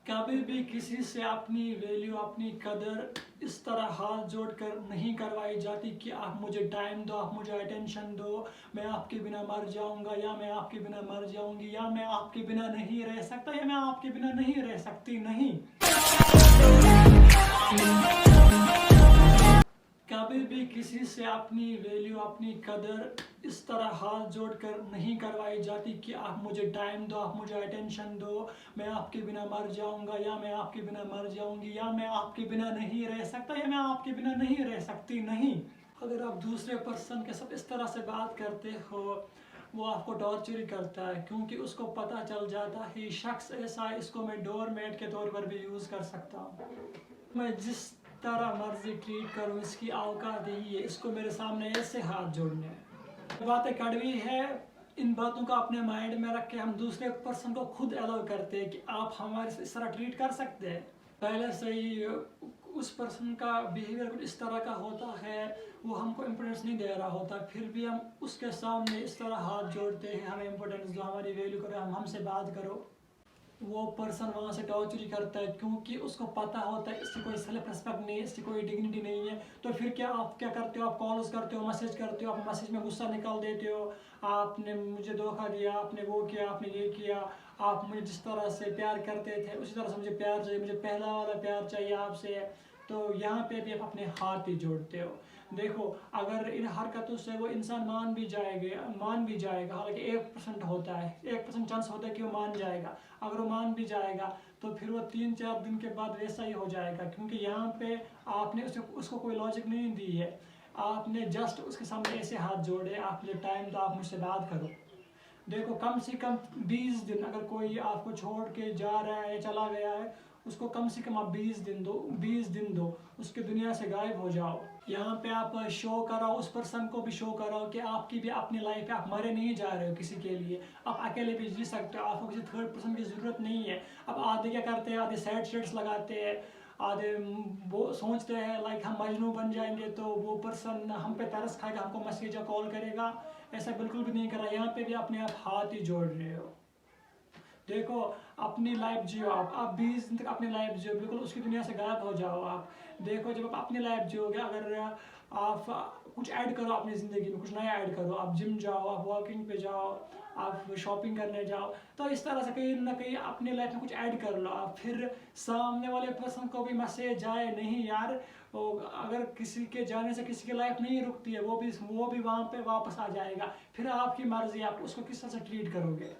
کبھی بھی کسی سے اپنی ویلیو اپنی قدر اس طرح ہاتھ جوڑ کر نہیں کروائی جاتی کہ آپ مجھے ٹائم دو، آپ مجھے اٹینشن دو، میں آپ کے بنا مر جاؤں گا یا میں آپ کے بنا مر جاؤں گی یا میں آپ کے بنا نہیں رہ سکتا یا میں آپ کے بنا نہیں رہ سکتی. نہیں، کبھی بھی کسی سے اپنی ویلیو اپنی قدر اس طرح ہاتھ جوڑ کر نہیں کروائی جاتی کہ آپ مجھے ٹائم دو، آپ مجھے اٹینشن دو، میں آپ کے بنا مر جاؤں گا یا میں آپ کے بنا مر جاؤں گی یا میں آپ کے بنا نہیں رہ سکتا یا میں آپ کے بنا نہیں رہ سکتی. نہیں، اگر آپ دوسرے پرسن کے ساتھ اس طرح سے بات کرتے ہو وہ آپ کو ٹارچر ہی کرتا ہے، کیونکہ اس کو پتہ چل جاتا ہے یہ شخص ایسا ہے، اس کو میں ڈور میٹ کے طور پر بھی یوز کر سکتا ہوں، میں جس طرح مرضی ٹریٹ کروں اس کی اوقات یہی ہے، اس کو میرے سامنے ایسے ہاتھ جوڑنے ہیں. باتیں کڑوی ہے، ان باتوں کو اپنے مائنڈ میں رکھ کے ہم دوسرے پرسن کو خود الاؤ کرتے ہیں کہ آپ ہمارے سے اس طرح ٹریٹ کر سکتے ہیں. پہلے سے ہی اس پرسن کا بیہیویئر کچھ اس طرح کا ہوتا ہے، وہ ہم کو امپورٹنس نہیں دے رہا ہوتا، پھر بھی ہم اس کے سامنے اس طرح ہاتھ جوڑتے ہیں، ہمیں امپورٹنس دو، ہماری ویلیو کرو، ہم سے بات کرو. وہ پرسن وہاں سے ٹارچر کرتا ہے کیونکہ اس کو پتہ ہوتا ہے اس کی کوئی سیلف ریسپیکٹ نہیں ہے، اس کی کوئی ڈگنیٹی نہیں ہے. تو پھر آپ کیا کرتے ہو؟ آپ کالز کرتے ہو، میسیج کرتے ہو، آپ میسیج میں غصہ نکال دیتے ہو، آپ نے مجھے دھوکہ دیا، آپ نے وہ کیا، آپ نے یہ کیا، آپ مجھے جس طرح سے پیار کرتے تھے اسی طرح سے مجھے پیار چاہیے، مجھے پہلا والا پیار چاہیے آپ سے. تو یہاں پہ بھی آپ اپنے ہاتھ ہی جوڑتے ہو. دیکھو اگر ان حرکتوں سے وہ انسان مان بھی جائے گا، حالانکہ 1% ہوتا ہے، 1% چانس ہوتا ہے کہ وہ مان جائے گا. اگر وہ مان بھی جائے گا تو پھر وہ 3-4 دن کے بعد ویسا ہی ہو جائے گا، کیونکہ یہاں پہ آپ نے اس کو کوئی لاجک نہیں دی ہے، آپ نے جسٹ اس کے سامنے ایسے ہاتھ جوڑے، آپ مجھے ٹائم دو، آپ مجھ سے بات کرو. دیکھو کم سے کم 20 دن، اگر کوئی آپ کو چھوڑ کے جا رہا ہے، چلا گیا ہے، اس کو کم سے کم آپ 20 دن دو، اس کی دنیا سے غائب ہو جاؤ. یہاں پہ آپ شو کراؤ، اس پرسن کو بھی شو کراؤ کہ آپ کی بھی اپنی لائف ہے، آپ مرے نہیں جا رہے ہو کسی کے لیے، آپ اکیلے بھی جی سکتے ہو، آپ کو کسی تھرڈ پرسن کی ضرورت نہیں ہے. اب آدھے کیا کرتے ہیں، آدھے سیڈ شیڈس لگاتے ہیں، آدھے وہ سوچتے ہیں لائک ہم مجنوں بن جائیں گے تو وہ پرسن ہم پہ ترس کھائے گا، ہم کو میسیج یا کال کرے گا. ایسا بالکل بھی نہیں کرا. یہاں پہ بھی اپنے آپ ہاتھ ہی جوڑ رہے ہو. دیکھو اپنی لائف جیو، آپ 20 دن تک اپنی لائف جیو، بالکل اس کی دنیا سے غائب ہو جاؤ. آپ دیکھو جب آپ اپنی لائف جیو گے، اگر آپ کچھ ایڈ کرو اپنی زندگی میں، کچھ نیا ایڈ کرو، آپ جم جاؤ، آپ واکنگ پہ جاؤ، آپ شاپنگ کرنے جاؤ، تو اس طرح سے کہیں نہ کہیں اپنی لائف میں کچھ ایڈ کر لو. آپ پھر سامنے والے پرسن کو بھی میسیج جائے نہیں یار، اگر کسی کے جانے سے کسی کی لائف نہیں رکتی ہے، وہ بھی وہاں پہ واپس آ جائے گا. پھر آپ کی مرضی، آپ اس کو کس طرح سے ٹریٹ کرو گے.